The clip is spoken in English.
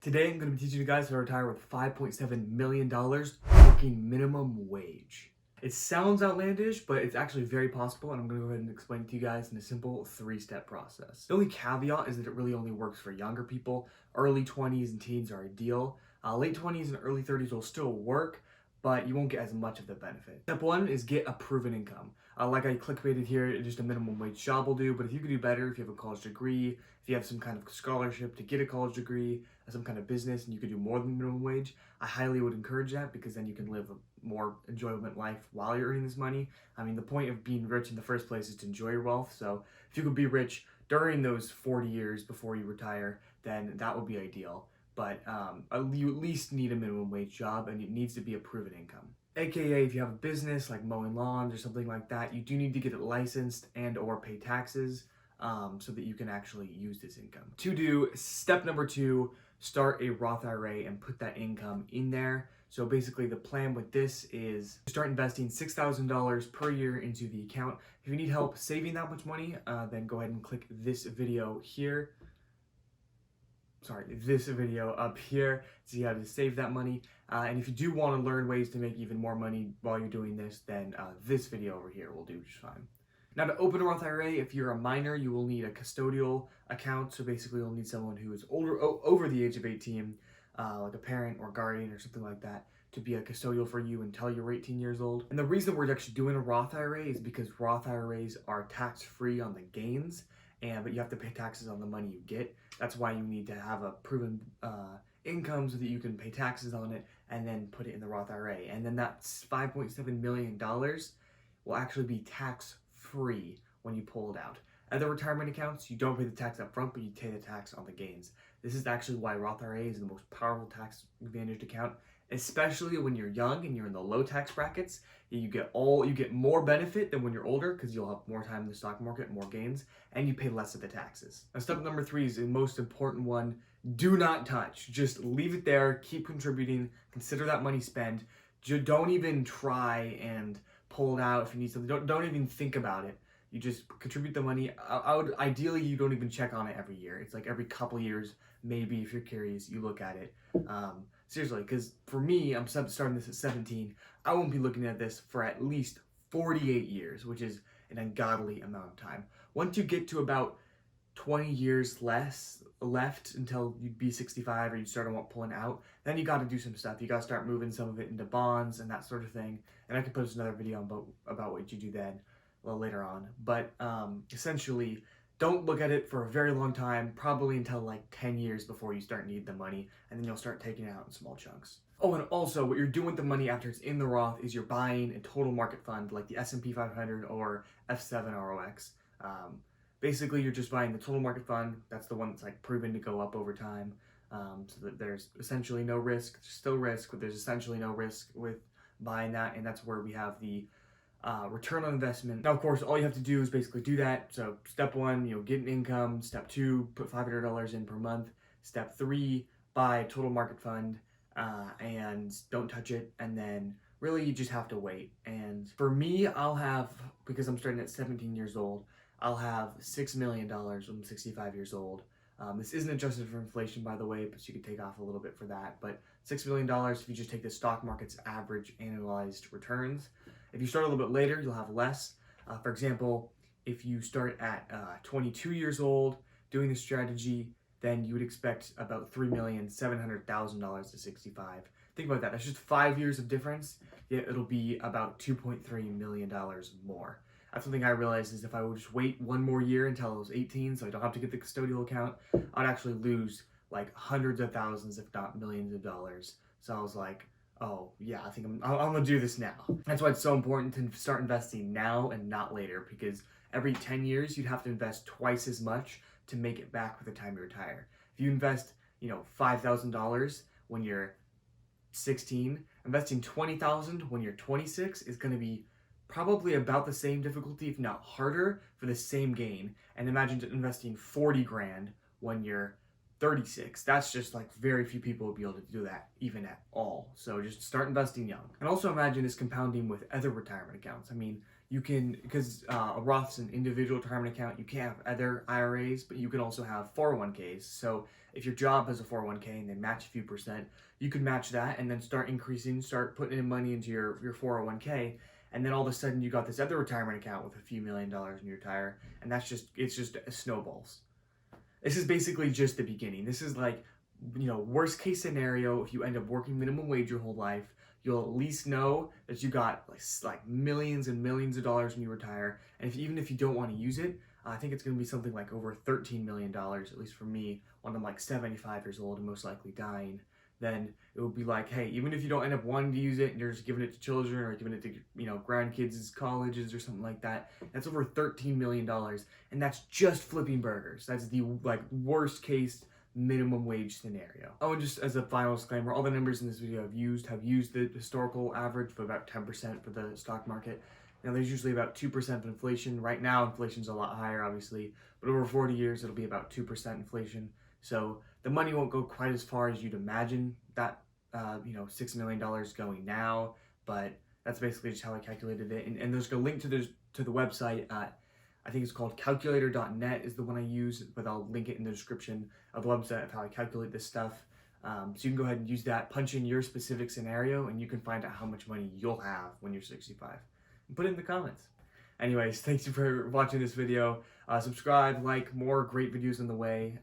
Today, I'm going to be teaching you guys how to retire with $5.7 million working minimum wage. It sounds outlandish, but it's actually very possible, and I'm going to go ahead and explain it to you guys in a simple 3-step process. The only caveat is that it really only works for younger people. Early 20s and teens are ideal. Late 20s and early 30s will still work, but you won't get as much of the benefit. Step 1 is get a proven income. Like I clickbaited here, just a minimum wage job will do, but if you could do better, if you have a college degree, if you have some kind of scholarship to get a college degree, some kind of business, and you could do more than minimum wage, I highly would encourage that, because then you can live a more enjoyable life while you're earning this money. I mean, the point of being rich in the first place is to enjoy your wealth, so if you could be rich during those 40 years before you retire, then that would be ideal. But you at least need a minimum wage job, and it needs to be a proven income. AKA, if you have a business like mowing lawns or something like that, you do need to get it licensed and or pay taxes so that you can actually use this income. To do step number 2, start a Roth IRA and put that income in there. So basically the plan with this is to start investing $6,000 per year into the account. If you need help saving that much money, then go ahead and click this video here. This video up here to see how to save that money. And if you do want to learn ways to make even more money while you're doing this, then this video over here will do just fine. Now, to open a Roth IRA, if you're a minor, you will need a custodial account. So basically, you'll need someone who is older, over the age of 18, like a parent or guardian or something like that, to be a custodial for you until you're 18 years old. And the reason we're actually doing a Roth IRA is because Roth IRAs are tax-free on the gains, but you have to pay taxes on the money you get. That's why you need to have a proven income so that you can pay taxes on it and then put it in the Roth IRA. And then that $5.7 million will actually be tax-free when you pull it out. Other retirement accounts, you don't pay the tax up front, but you pay the tax on the gains. This is actually why Roth IRA is the most powerful tax advantaged account, especially when you're young and you're in the low tax brackets. You get more benefit than when you're older, because you'll have more time in the stock market, more gains, and you pay less of the taxes. Now, step number 3 is the most important one. Do not touch. Just leave it there. Keep contributing. Consider that money spent. Don't even try and pull it out if you need something. Don't even think about it. You just contribute the money. Ideally, you don't even check on it every year. It's like every couple years, maybe, if you're curious, you look at it. Seriously, because for me, I'm starting this at 17. I won't be looking at this for at least 48 years, which is an ungodly amount of time. Once you get to about 20 years left until you'd be 65 or you start pulling out, then you got to do some stuff. You got to start moving some of it into bonds and that sort of thing. And I can post another video about what you do then a little later on. But essentially, don't look at it for a very long time, probably until like 10 years before you start needing the money, and then you'll start taking it out in small chunks. Oh, and also what you're doing with the money after it's in the Roth is you're buying a total market fund like the S&P 500 or F7 ROX. Basically, you're just buying the total market fund. That's the one that's like proven to go up over time. So that there's essentially no risk. There's still risk, but there's essentially no risk with buying that, and that's where we have the return on investment. Now, of course, all you have to do is basically do that. So step 1, get an income. Step 2, put $500 in per month. Step 3, buy a total market fund and don't touch it. And then really you just have to wait. And for me, I'll have, because I'm starting at 17 years old, I'll have $6 million when I'm 65 years old. This isn't adjusted for inflation, by the way, but you could take off a little bit for that. But $6 million if you just take the stock market's average annualized returns. If you start a little bit later, you'll have less. For example, if you start at 22 years old doing this strategy, then you would expect about $3,700,000 to 65. Think about that. That's just 5 years of difference, yet it'll be about $2.3 million more. That's something I realized is if I would just wait one more year until I was 18, so I don't have to get the custodial account, I'd actually lose like hundreds of thousands, if not millions of dollars. So I was like, oh yeah, I think I'm gonna do this now. That's why it's so important to start investing now and not later, because every 10 years you'd have to invest twice as much to make it back by the time you retire. If you invest, $5,000 when you're 16, investing $20,000 when you're 26 is gonna be probably about the same difficulty, if not harder, for the same gain. And imagine investing 40 grand when you're 36. That's just like very few people would be able to do that, even at all. So just start investing young. And also imagine this compounding with other retirement accounts. I mean, you can, because a Roth's an individual retirement account, you can't have other IRAs, but you can also have 401ks. So if your job has a 401k and they match a few percent, you could match that and then start increasing, start putting in money into your 401k. And then all of a sudden you got this other retirement account with a few $1,000,000 when you retire. And it's just snowballs. This is basically just the beginning. This is like, worst case scenario. If you end up working minimum wage your whole life, you'll at least know that you got like millions and millions of dollars when you retire. And even if you don't want to use it, I think it's going to be something like over $13 million, at least for me, when I'm like 75 years old and most likely dying. Then it would be like, hey, even if you don't end up wanting to use it and you're just giving it to children or giving it to, grandkids' colleges or something like that, that's over $13 million. And that's just flipping burgers. That's the worst case minimum wage scenario. Oh, and just as a final disclaimer, all the numbers in this video have used the historical average for about 10% for the stock market. Now, there's usually about 2% of inflation. Right now, inflation's a lot higher, obviously, but over 40 years, it'll be about 2% inflation. So the money won't go quite as far as you'd imagine that, $6 million going now, but that's basically just how I calculated it. And there's a link to the website. I think it's called calculator.net is the one I use, but I'll link it in the description of the website of how I calculate this stuff. So you can go ahead and use that, punch in your specific scenario, and you can find out how much money you'll have when you're 65. And put it in the comments. Anyways, thanks for watching this video. Subscribe, like, more great videos on the way.